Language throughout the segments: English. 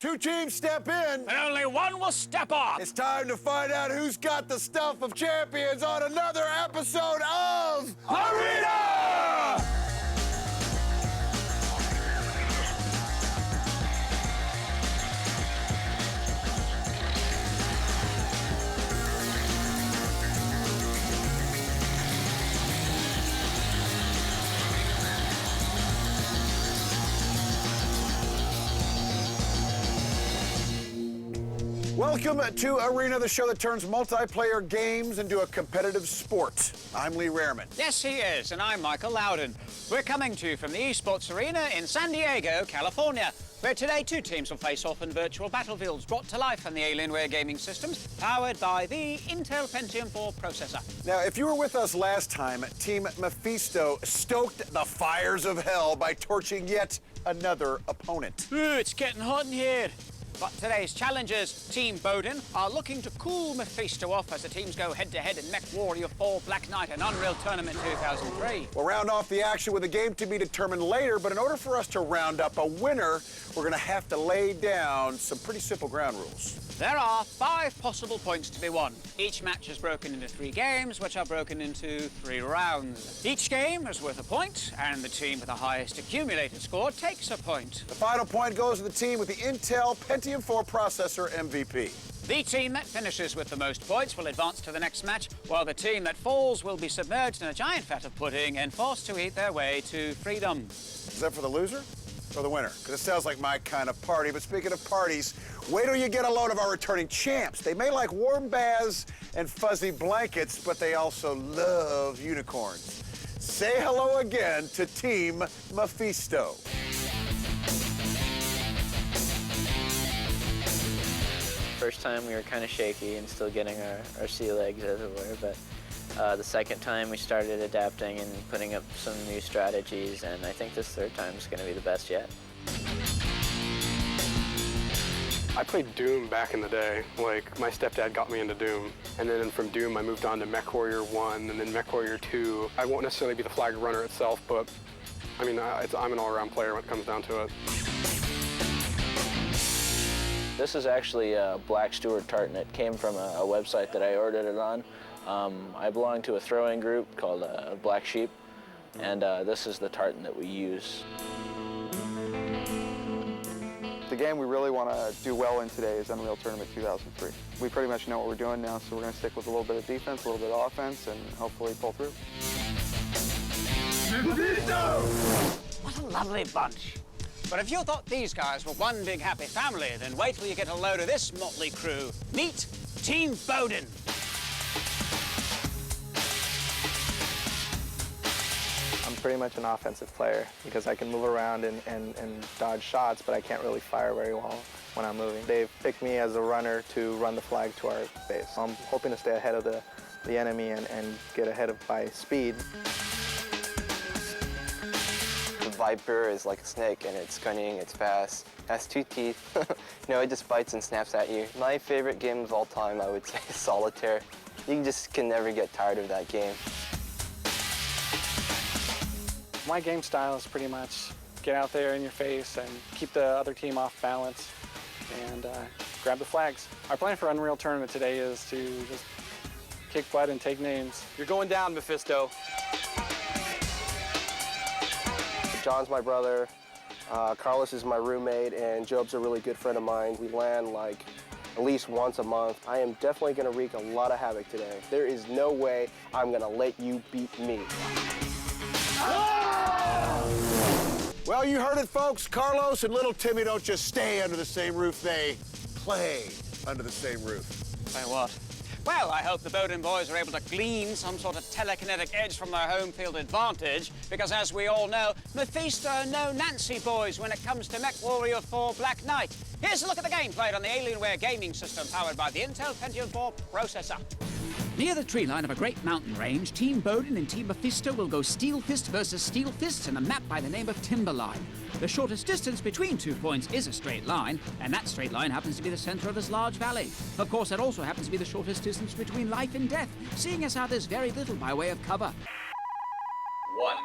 Two teams step in. And only one will step off. It's time to find out who's got the stuff of champions on another episode of Arena! Welcome to Arena, the show that turns multiplayer games into a competitive sport. I'm Lee Rehrman. Yes, he is, and I'm Michael Loudon. We're coming to you from the esports arena in San Diego, California, where today two teams will face off in virtual battlefields brought to life on the Alienware gaming systems, powered by the Intel Pentium 4 processor. Now, if you were with us last time, Team Mephisto stoked the fires of hell by torching yet another opponent. Ooh, it's getting hot in here. But today's challengers, Team Boden, are looking to cool Mephisto off as the teams go head-to-head in MechWarrior 4 Black Knight and Unreal Tournament 2003. We'll round off the action with a game to be determined later, but in order for us to round up a winner, we're going to have to lay down some pretty simple ground rules. There are 5 possible points to be won. Each match is broken into 3 games, which are broken into 3 rounds. Each game is worth a point, and the team with the highest accumulated score takes a point. The final point goes to the team with the Intel Pentium 4 processor MVP. The team that finishes with the most points will advance to the next match, while the team that falls will be submerged in a giant vat of pudding and forced to eat their way to freedom. Is that for the loser or the winner? Because it sounds like my kind of party. But speaking of parties, wait till you get a load of our returning champs. They may like warm baths and fuzzy blankets, but they also love unicorns. Say hello again to Team Mephisto. First time we were kind of shaky and still getting our sea legs, as it were, but the second time we started adapting and putting up some new strategies, and I think this third time is going to be the best yet. I played Doom back in the day. Like, my stepdad got me into Doom. And then from Doom, I moved on to MechWarrior 1 and then MechWarrior 2. I won't necessarily be the flag runner itself, but I mean, I'm an all-around player when it comes down to it. This is actually a Black Stewart tartan. It came from a website that I ordered it on. I belong to a throwing group called Black Sheep, and this is the tartan that we use. The game we really want to do well in today is Unreal Tournament 2003. We pretty much know what we're doing now, so we're going to stick with a little bit of defense, a little bit of offense, and hopefully pull through. What a lovely bunch. But if you thought these guys were one big happy family, then wait till you get a load of this motley crew. Meet Team Boden. I'm pretty much an offensive player because I can move around and dodge shots, but I can't really fire very well when I'm moving. They've picked me as a runner to run the flag to our base. I'm hoping to stay ahead of the enemy and get ahead by speed. The Viper is like a snake, and it's cunning, it's fast, has 2 teeth. You know, it just bites and snaps at you. My favorite game of all time, I would say, is Solitaire. You just can never get tired of that game. My game style is pretty much get out there in your face and keep the other team off balance and grab the flags. Our plan for Unreal Tournament today is to just kick butt and take names. You're going down, Mephisto. John's my brother, Carlos is my roommate, and Job's a really good friend of mine. We land like at least once a month. I am definitely gonna wreak a lot of havoc today. There is no way I'm gonna let you beat me. Well, you heard it, folks. Carlos and little Timmy don't just stay under the same roof, they play under the same roof. Say what? Well, I hope the Bowden boys are able to glean some sort of telekinetic edge from their home field advantage, because as we all know, Mephisto are no Nancy boys when it comes to MechWarrior 4 Black Knight. Here's a look at the game played on the Alienware gaming system powered by the Intel Pentium 4 processor. Near the tree line of a great mountain range, Team Boden and Team Mephisto will go steel fist versus steel fist in a map by the name of Timberline. The shortest distance between 2 points is a straight line, and that straight line happens to be the center of this large valley. Of course, that also happens to be the shortest distance between life and death, seeing as how there's very little by way of cover. 1.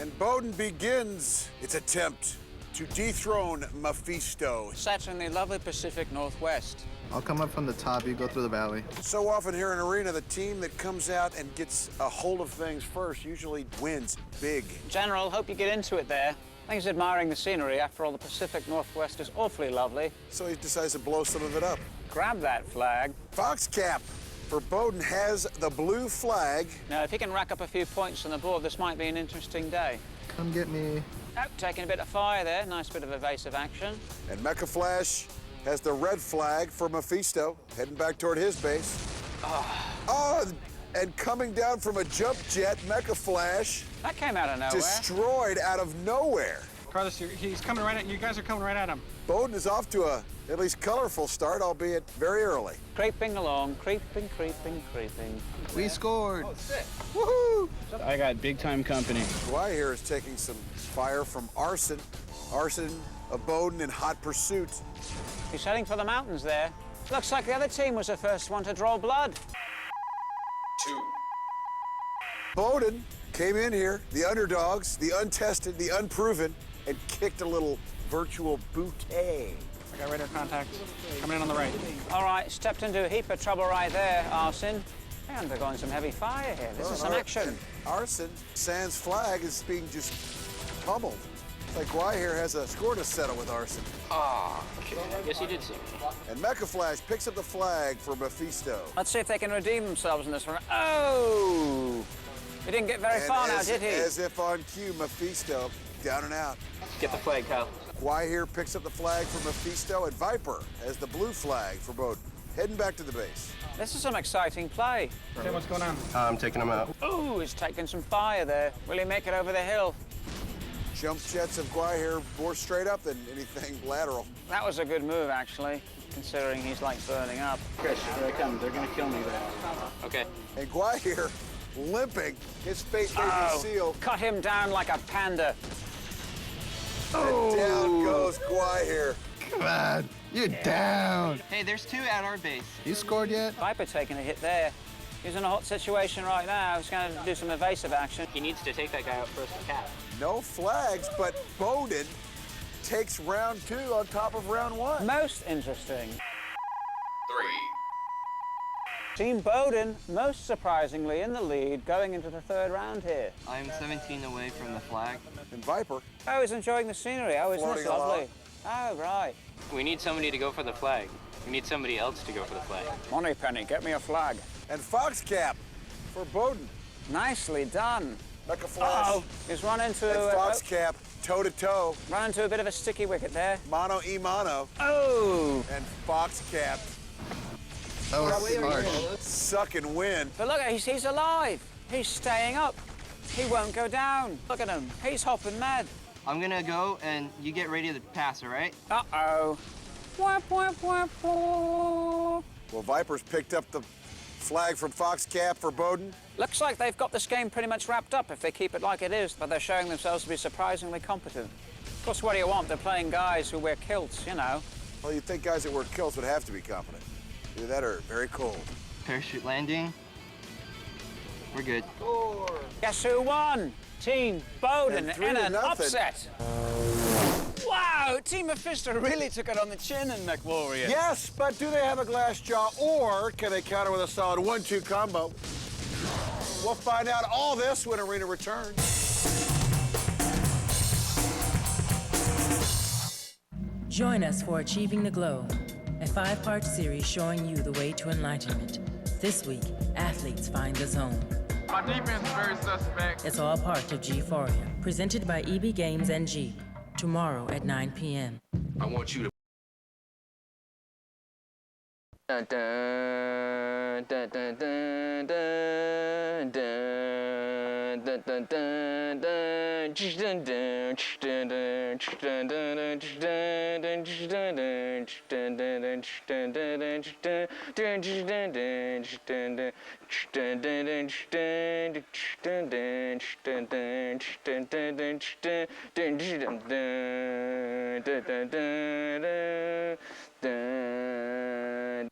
And Boden begins its attempt to dethrone Mephisto. Set in the lovely Pacific Northwest. I'll come up from the top, you go through the valley. So often here in Arena, the team that comes out and gets a hold of things first usually wins big. General, hope you get into it there. I think he's admiring the scenery. After all, the Pacific Northwest is awfully lovely. So he decides to blow some of it up. Grab that flag. Foxcap for Boden has the blue flag. Now, if he can rack up a few points on the board, this might be an interesting day. Come get me. Oh, taking a bit of fire there. Nice bit of evasive action. And Mecha Flash has the red flag for Mephisto, heading back toward his base. Oh, and coming down from a jump jet, Mecha Flash That came out of nowhere. destroyed out of nowhere. Carlos, he's coming right at you. Guys are coming right at him. Bowden is off to a at least colorful start, albeit very early. Creeping along, creeping, creeping, creeping. We scored. Woohoo! I got big time company. Guy here is taking some fire from Arson. Arson of Bowden in hot pursuit. He's heading for the mountains there. Looks like the other team was the first one to draw blood. Bowden came in here, the underdogs, the untested, the unproven, and kicked a little virtual bouquet. I got radar contact. Coming in on the right. All right, stepped into a heap of trouble right there, Arson. They're undergoing some heavy fire here. This is some action. And Arson, Sans flag is being just pummeled. It's like Guy here has a score to settle with Arson. I guess you did see me. And Mecha Flash picks up the flag for Mephisto. Let's see if they can redeem themselves in this one. Oh! He didn't get very far now, did he? As if on cue, Mephisto down and out. Get the flag, Kyle. Guy here picks up the flag for Mephisto, and Viper has the blue flag for Bowden. Heading back to the base. This is some exciting play. Okay, what's going on? I'm taking him out. Ooh, he's taking some fire there. Will he make it over the hill? Jump jets of Guy here more straight up than anything lateral. That was a good move, actually, considering he's like burning up. Chris, here I come. They're gonna kill me there. Okay. And Guy here limping, his fate may be sealed. Cut him down like a panda. And down goes Guy here. Come on, you're down. Hey, there's two at our base. You scored yet? Viper taking a hit there. He's in a hot situation right now. He's going to do some evasive action. He needs to take that guy out first and cap. No flags, but Bowden takes round 2 on top of round 1. Most interesting. Team Bowden, most surprisingly, in the lead going into the third round here. I'm 17 away from the flag. And Viper, Oh, he's enjoying the scenery. Oh, isn't this Floating along. lovely? Oh, right. We need somebody to go for the flag. We need somebody else to go for the flag. Moneypenny, get me a flag. and Foxcap for Boden. Nicely done. Mecha Flash Uh-oh, he's run into and Foxcap toe-to-toe. run into a bit of a sticky wicket there. Mano-e-mano. Oh! And Foxcap That was harsh. sucking wind. But look, he's alive. He's staying up. He won't go down. Look at him. He's hopping mad. I'm gonna go and you get ready to pass, all right? Uh-oh. Wah, wah, wah, wah. Well, Vipers picked up the flag from Foxcap for Boden. Looks like they've got this game pretty much wrapped up if they keep it like it is, but they're showing themselves to be surprisingly competent. Of course, what do you want? They're playing guys who wear kilts, you know. Well, you'd think guys that wear kilts would have to be competent. Either that or very cold. Parachute landing. We're good. Guess who won? Team Bowden And 3 in to an nothing. upset. Wow, Team Mephisto really took it on the chin in MechWarrior. Yes, but do they have a glass jaw, or can they counter with a solid 1-2 combo? We'll find out all this when Arena returns. Join us for Achieving the Glow, a 5-part series showing you the way to enlightenment. This week, athletes find the zone. My defense is very suspect. It's all part of G4ia, presented by EB Games and Jeep. Tomorrow at 9 p.m. I want you to. Dun, dun, dun, dun, dun, dun, dun, dun, dun, dun, dun, dun, dun, dun, dun.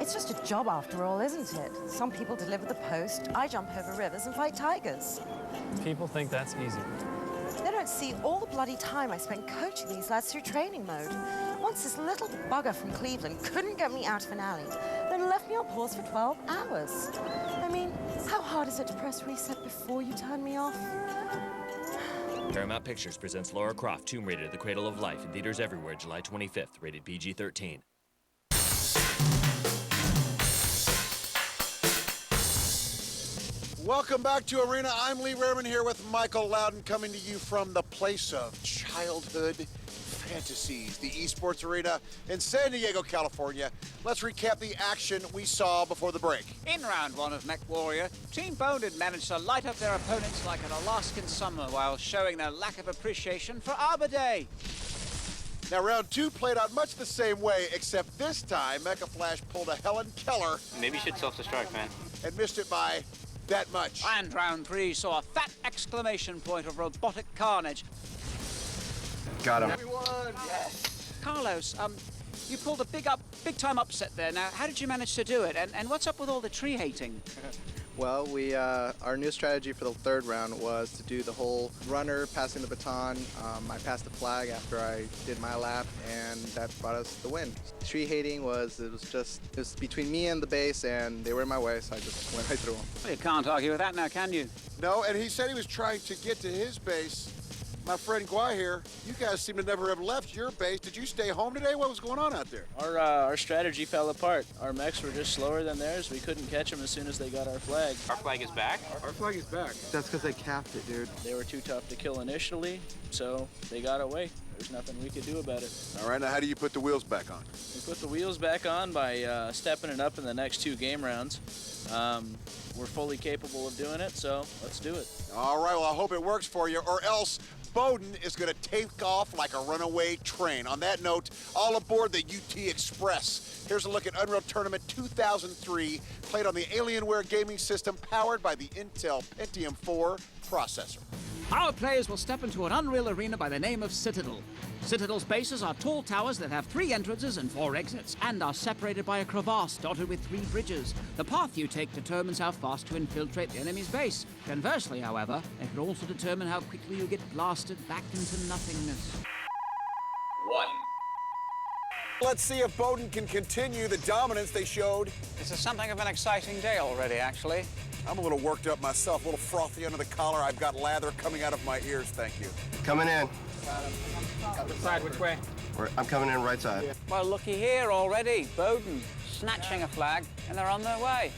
It's just a job after all, isn't it? Some people deliver the post, I jump over rivers and fight tigers. People think that's easy. They don't see all the bloody time I spent coaching these lads through training mode. Once this little bugger from Cleveland couldn't get me out of an alley, then left me on pause for 12 hours. I mean, how hard is it to press reset before you turn me off? Paramount Pictures presents Lara Croft, Tomb Raider: The Cradle of Life in theaters everywhere July 25th, rated PG-13. Welcome back to Arena. I'm Lee Rehrman here with Michael Loudon, coming to you from the place of childhood fantasies, the esports arena in San Diego, California. Let's recap the action we saw before the break. In round one of MechWarrior, Team Bowden managed to light up their opponents like an Alaskan summer while showing their lack of appreciation for Arbor Day. Now, round two played out much the same way, except this time, Mecha Flash pulled a Helen Keller. Maybe you should self-destruct, man. And missed it by that much. And round three saw a fat exclamation point of robotic carnage. Got him. Everyone, yes. Carlos, you pulled a big time upset there. Now, how did you manage to do it? And what's up with all the tree hating? Well, our new strategy for the third round was to do the whole runner passing the baton. I passed the flag after I did my lap, and that brought us the win. Tree hating was between me and the base, and they were in my way, so I just went right through them. Well, you can't argue with that now, can you? No, and he said he was trying to get to his base. My friend Guy here, you guys seem to never have left your base. Did you stay home today? What was going on out there? Our strategy fell apart. Our mechs were just slower than theirs. We couldn't catch them as soon as they got our flag. Our flag is back? Our flag is back. That's because they capped it, dude. They were too tough to kill initially, so they got away. There's nothing we could do about it. All right, now how do you put the wheels back on? We put the wheels back on by stepping it up in the next 2 game rounds. We're fully capable of doing it, so let's do it. All right, well, I hope it works for you, or else Boden is going to take off like a runaway train. On that note, all aboard the UT Express. Here's a look at Unreal Tournament 2003, played on the Alienware gaming system, powered by the Intel Pentium 4 processor. Our players will step into an Unreal arena by the name of Citadel. Citadel's bases are tall towers that have 3 entrances and 4 exits, and are separated by a crevasse dotted with 3 bridges. The path you take determines how fast you infiltrate the enemy's base. Conversely, however, it can also determine how quickly you get blasted back into nothingness. 1. Let's see if Boden can continue the dominance they showed. This is something of an exciting day already, actually. I'm a little worked up myself, a little frothy under the collar. I've got lather coming out of my ears, thank you. Coming in. Which side, which way? I'm coming in right side. Well, looky here already. Bowden snatching a flag, and they're on their way.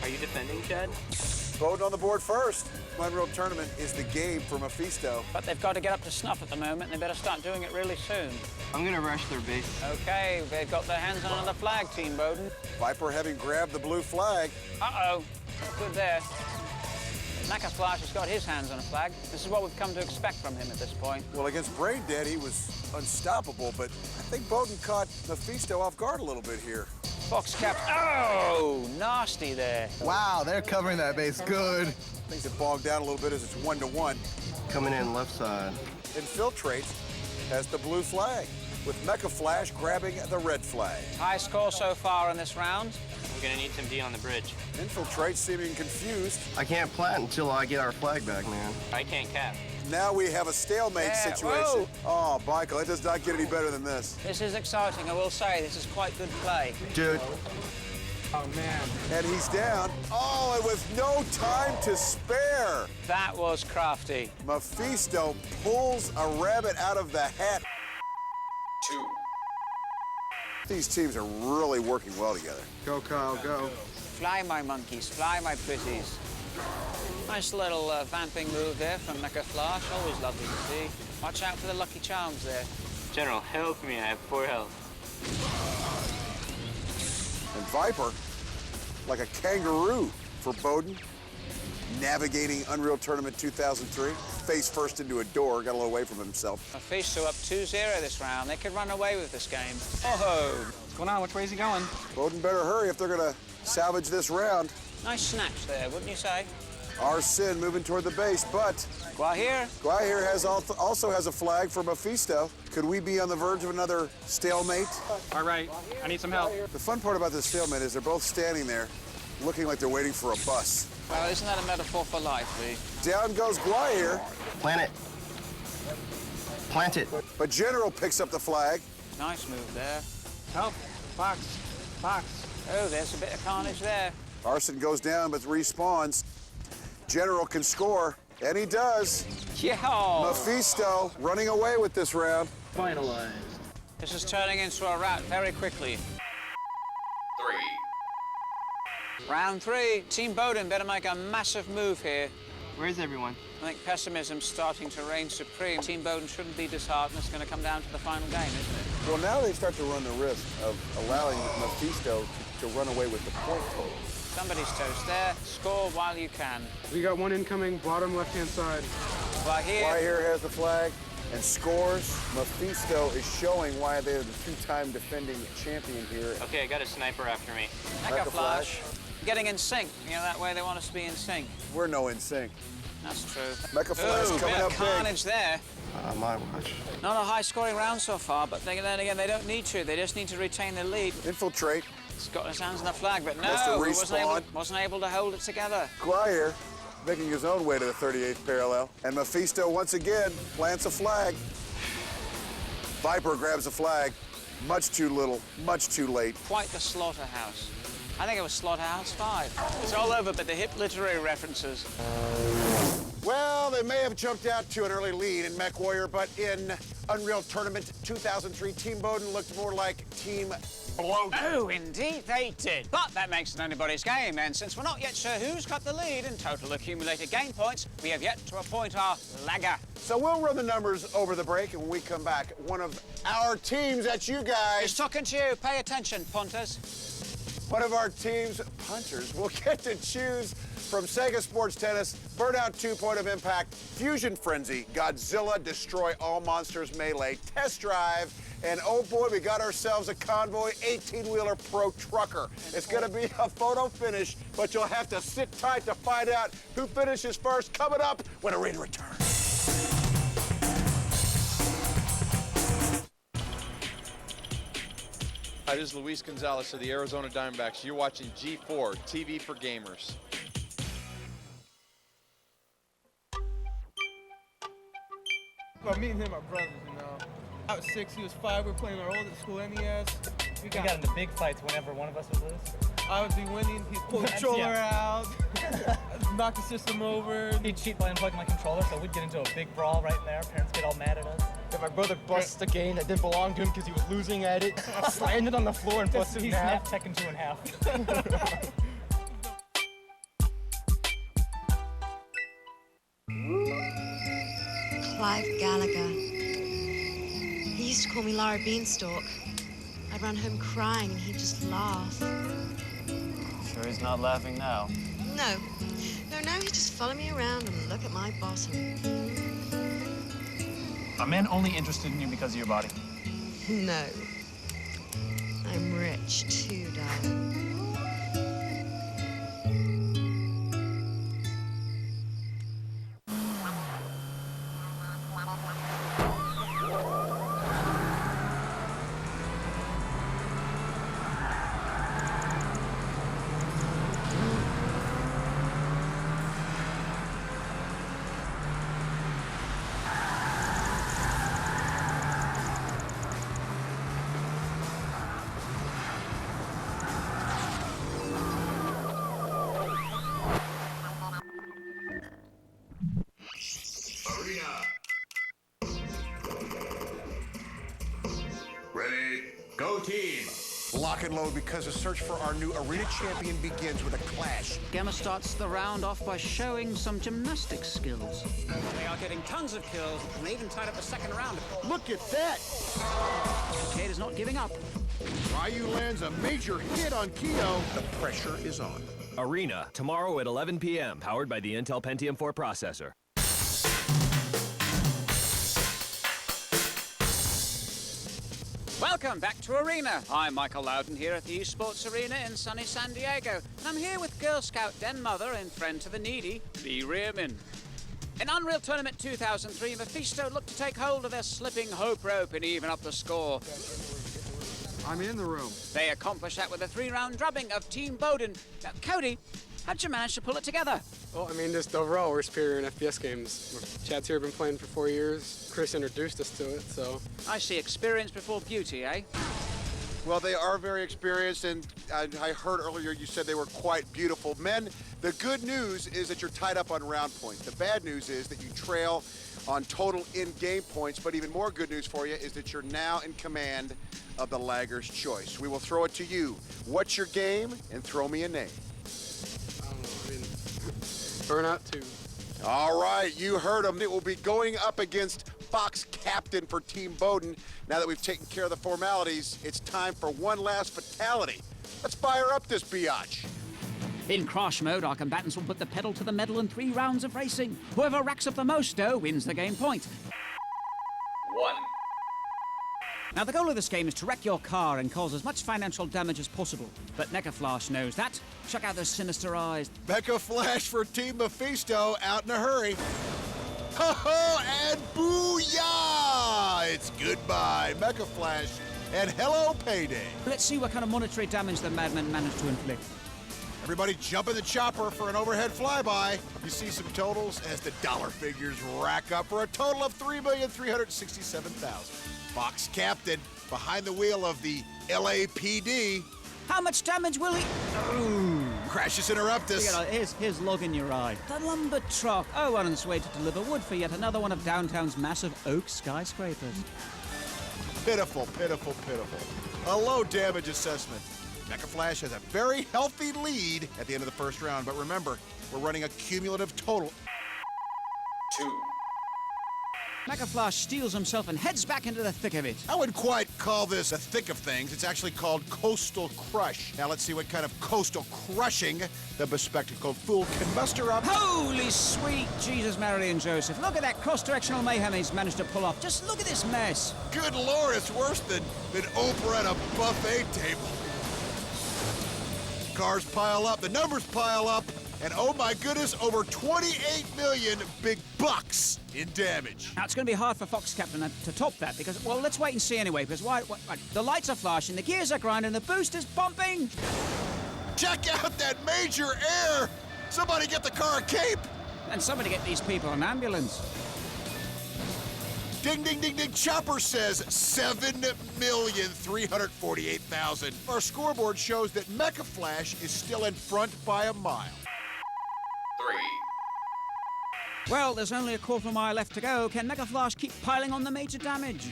Are you defending, Chad? Boden on the board first. Unreal Tournament is the game for Mephisto. But they've got to get up to snuff at the moment, and they better start doing it really soon. I'm gonna rush their base. Okay, they've got their hands on another flag, Team Bowden. Viper having grabbed the blue flag. Uh-oh, good there. Mecha Flash has got his hands on a flag. This is what we've come to expect from him at this point. Well, against Brain Dead, he was unstoppable, but I think Boden caught Mephisto off guard a little bit here. Fox cap. Oh, nasty there. Wow, they're covering that base good. Things have bogged down a little bit as it's 1-1. Coming in left side. Infiltrate has the blue flag, with Mecha Flash grabbing the red flag. High score so far in this round. We're gonna need some D on the bridge. Infiltrate seeming confused. I can't plant until I get our flag back, man. I can't cap. Now we have a stalemate situation. Whoa. Oh, Michael, it does not get any better than this. This is exciting, I will say. This is quite good play. Dude. Oh, man. And he's down. Oh, and with no time to spare. That was crafty. Mephisto pulls a rabbit out of the hat. 2. These teams are really working well together. Go, Kyle, go. Fly, my monkeys. Fly, my pretties. Nice little vamping move there from Mecha Flash. Always lovely to see. Watch out for the Lucky Charms there. General, help me. I have 4 health. And Viper, like a kangaroo for Boden, navigating Unreal Tournament 2003. Face first into a door, got a little away from himself. Mephisto up 2-0 this round. They could run away with this game. Oh! What's going on? Which way is he going? Boden better hurry if they're gonna salvage this round. Nice snatch there, wouldn't you say? Our Sin moving toward the base, but Guahir. Guahir also has a flag for Mephisto. Could we be on the verge of another stalemate? All right, I need some help. The fun part about this stalemate is they're both standing there looking like they're waiting for a bus. Well, isn't that a metaphor for life, Lee? Down goes Guahir. Plant it. Plant it. But General picks up the flag. Nice move there. Help. Box. Box. Oh, there's a bit of carnage there. Arson goes down but respawns. General can score, and he does. Yeah. Mephisto running away with this round. Finalized. This is turning into a rout very quickly. 3. Round 3. Team Boden better make a massive move here. Where's everyone? I think pessimism's starting to reign supreme. Team Bowden shouldn't be disheartened. It's going to come down to the final game, isn't it? Well, now they start to run the risk of allowing Mephisto to run away with the point total. Somebody's toast there. Score while you can. We got one incoming, bottom left-hand side. Guahir has the flag and scores. Mephisto is showing why they're the two-time defending champion here. Okay, I got a sniper after me. Mecha Flash. Getting in sync. You know, that way they want us to be in sync. We're no in sync. That's true. Mecha Flash coming bit up of carnage big. there. My watch. Not a high-scoring round so far, but then again, they don't need to. They just need to retain the lead. Infiltrate. It's got his hands on the flag, but Has to no, he respawn. wasn't able to hold it together. Guahir making his own way to the 38th parallel. And Mephisto once again plants a flag. Viper grabs a flag. Much too little, much too late. Quite the slaughterhouse. I think it was Slaughterhouse 5. It's all over, but the hip literary references. Well, they may have jumped out to an early lead in MechWarrior, but in Unreal Tournament 2003, Team Boden looked more like Team Boden. Oh, indeed they did. But that makes it anybody's game, and since we're not yet sure who's got the lead in total accumulated game points, we have yet to appoint our lagger. So we'll run the numbers over the break, and when we come back, one of our teams, that's you guys. He's talking to you. Pay attention, punters. One of our team's punters will get to choose from Sega Sports Tennis, Burnout 2 Point of Impact, Fusion Frenzy, Godzilla Destroy All Monsters Melee, Test Drive, and oh boy, we got ourselves a Convoy 18-wheeler Pro Trucker. It's gonna be a photo finish, but you'll have to sit tight to find out who finishes first, coming up when Arena returns. Hi, this is Luis Gonzalez of the Arizona Diamondbacks. You're watching G4, TV for Gamers. Well, me and him are brothers, you know. I was 6, he was 5. We were playing our old at school NES. We got into big fights whenever one of us would lose. I would be winning. He'd pull the controller out, knock the system over. He'd cheat by unplugging my controller, so we'd get into a big brawl right there. Parents get all mad at us. If my brother busts a game that didn't belong to him because he was losing at it, slammed it on the floor and busted it in half. He snapped Tekken 2 in half. Clive Gallagher. He used to call me Lara Beanstalk. I'd run home crying and he'd just laugh. Sure he's not laughing now. No. No, he'd just follow me around and look at my bottom. Are men only interested in you because of your body? No. I'm rich too, darling. Ready, go team! Lock and load because the search for our new arena champion begins with a clash. Gamma starts the round off by showing some gymnastics skills. They are getting tons of kills and they even tied up the second round. Look at that! Cade is not giving up. Ryu lands a major hit on Keo. The pressure is on. Arena, tomorrow at 11 p.m., powered by the Intel Pentium 4 processor. Welcome back to Arena. I'm Michael Loudon here at the Esports Arena in sunny San Diego. And I'm here with Girl Scout den mother and friend to the needy, Lee Rearman. In Unreal Tournament 2003, Mephisto looked to take hold of their slipping hope rope and even up the score. I'm in the room. They accomplished that with a 3-round drubbing of Team Boden. Now, Cody, how'd you manage to pull it together? Well, I mean, just overall, we're superior in FPS games. Chad's here been playing for 4 years. Chris introduced us to it, so. I see experience before beauty, eh? Well, they are very experienced, and I heard earlier you said they were quite beautiful. Men, the good news is that you're tied up on round point. The bad news is that you trail on total in-game points, but even more good news for you is that you're now in command of the lagger's choice. We will throw it to you. What's your game? And throw me a name. I don't know, I mean, Burnout 2. All right, you heard him. It will be going up against Fox Captain for Team Boden. Now that we've taken care of the formalities, it's time for one last fatality. Let's fire up this biatch. In crash mode, our combatants will put the pedal to the metal in 3 rounds of racing. Whoever racks up the most dough wins the game point. 1. Now, the goal of this game is to wreck your car and cause as much financial damage as possible. But Mecha Flash knows that. Check out those sinister eyes. Mecha Flash for Team Mephisto, out in a hurry. Ho-ho, and booyah! It's goodbye, Mecha Flash, and hello, payday. Let's see what kind of monetary damage the madman managed to inflict. Everybody jump in the chopper for an overhead flyby. You see some totals as the dollar figures rack up for a total of $3,367,000. Fox Captain behind the wheel of the LAPD. How much damage will he... Oh. Crashes interrupt us. Here's log in your eye. The lumber truck. Oh, on its way to deliver wood for yet another one of downtown's massive oak skyscrapers. Pitiful, pitiful, pitiful. A low damage assessment. Mecha Flash has a very healthy lead at the end of the first round, but remember, we're running a cumulative total. 2. Mecha Flash steals himself and heads back into the thick of it. I wouldn't quite call this the thick of things. It's actually called Coastal Crush. Now let's see what kind of coastal crushing the bespectacled fool can muster up. Holy sweet Jesus, Mary and Joseph. Look at that cross-directional mayhem he's managed to pull off. Just look at this mess. Good Lord, it's worse than Oprah at a buffet table. Cars pile up, the numbers pile up, and oh my goodness, over 28 million big bucks in damage. Now, it's going to be hard for Fox Captain to top that because, well, let's wait and see anyway, because the lights are flashing, the gears are grinding, the boost is pumping. Check out that major air! Somebody get the car a cape! And somebody get these people an ambulance. Ding, ding, ding, ding. Chopper says 7,348,000. Our scoreboard shows that Mecha Flash is still in front by a mile. 3. Well, there's only a quarter mile left to go. Can Mecha Flash keep piling on the major damage?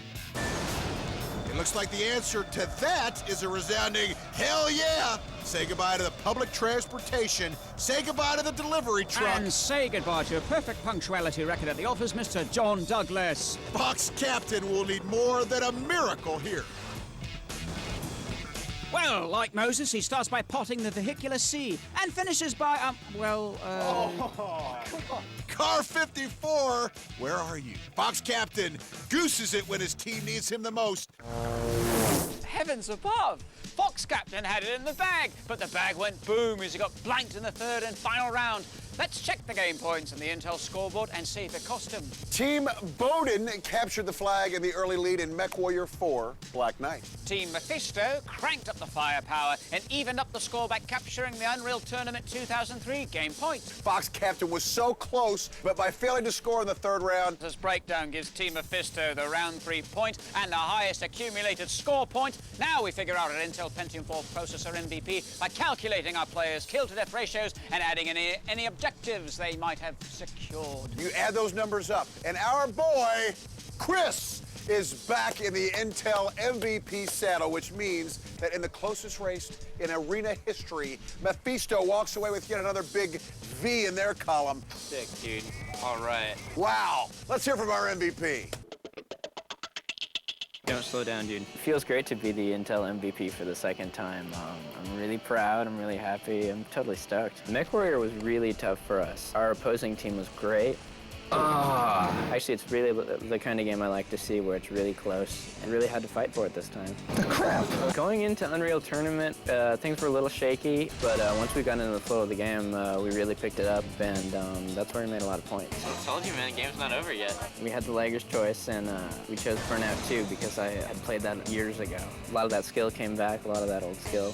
It looks like the answer to that is a resounding hell yeah! Say goodbye to the public transportation. Say goodbye to the delivery truck. And say goodbye to a perfect punctuality record at the office, Mr. John Douglas. Fox Captain will need more than a miracle here. Well, like Moses, he starts by potting the vehicular sea and finishes by, come on. Car 54, where are you? Fox Captain gooses it when his team needs him the most. Heavens above! Fox Captain had it in the bag, but the bag went boom as he got blanked in the third and final round. Let's check the game points on the Intel scoreboard and see if it cost him. Team Boden captured the flag in the early lead in MechWarrior 4, Black Knight. Team Mephisto cranked up the firepower and evened up the score by capturing the Unreal Tournament 2003 game point. Fox Captain was so close, but by failing to score in the third round. This breakdown gives Team Mephisto the round 3 point and the highest accumulated score point. Now we figure out an Intel Pentium 4 processor MVP by calculating our players' kill-to-death ratios and adding any objectives they might have secured. You add those numbers up, and our boy, Chris, is back in the Intel MVP saddle, which means that in the closest race in arena history, Mephisto walks away with yet another big V in their column. Sick, dude. All right. Wow. Let's hear from our MVP. Don't slow down, dude. It feels great to be the Intel MVP for the second time. I'm really proud, I'm really happy, I'm totally stoked. MechWarrior was really tough for us. Our opposing team was great, Actually, it's really the kind of game I like to see where it's really close. I really had to fight for it this time. The crap! Going into Unreal Tournament, things were a little shaky, but once we got into the flow of the game, we really picked it up, and that's where we made a lot of points. I told you, man, the game's not over yet. We had the Lagger's choice, and we chose Burnout 2 because I had played that years ago. A lot of that skill came back, a lot of that old skill.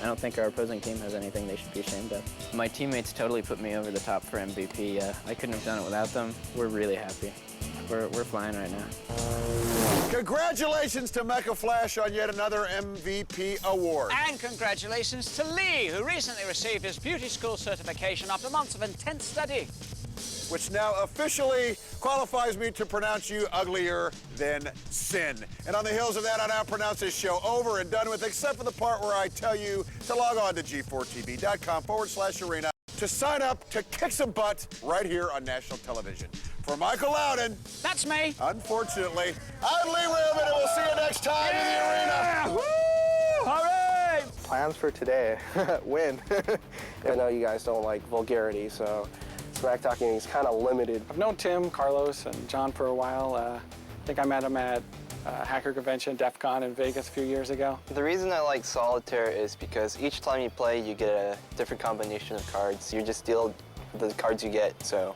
I don't think our opposing team has anything they should be ashamed of. My teammates totally put me over the top for MVP. I couldn't have done it without them. We're really happy. We're flying right now. Congratulations to Mecha Flash on yet another MVP award. And congratulations to Lee, who recently received his beauty school certification after months of intense study. Which now officially qualifies me to pronounce you uglier than sin. And on the heels of that, I now pronounce this show over and done with, except for the part where I tell you to log on to g4tv.com/arena to sign up to kick some butt right here on national television. For Michael Loudon. That's me. Unfortunately, I'm Lee Rubin, and we'll see you next time in the arena. Woo! Hooray! Plans for today, win. I know you guys don't like vulgarity, so smack talking is kind of limited. I've known Tim, Carlos, and John for a while. I think I met him at Hacker Convention, DEF CON in Vegas a few years ago. The reason I like Solitaire is because each time you play, you get a different combination of cards. You just deal the cards you get, so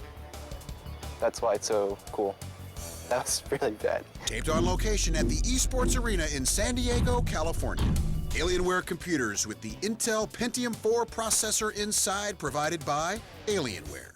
that's why it's so cool. That was really bad. Taped on location at the Esports Arena in San Diego, California. Alienware computers with the Intel Pentium 4 processor inside, provided by Alienware.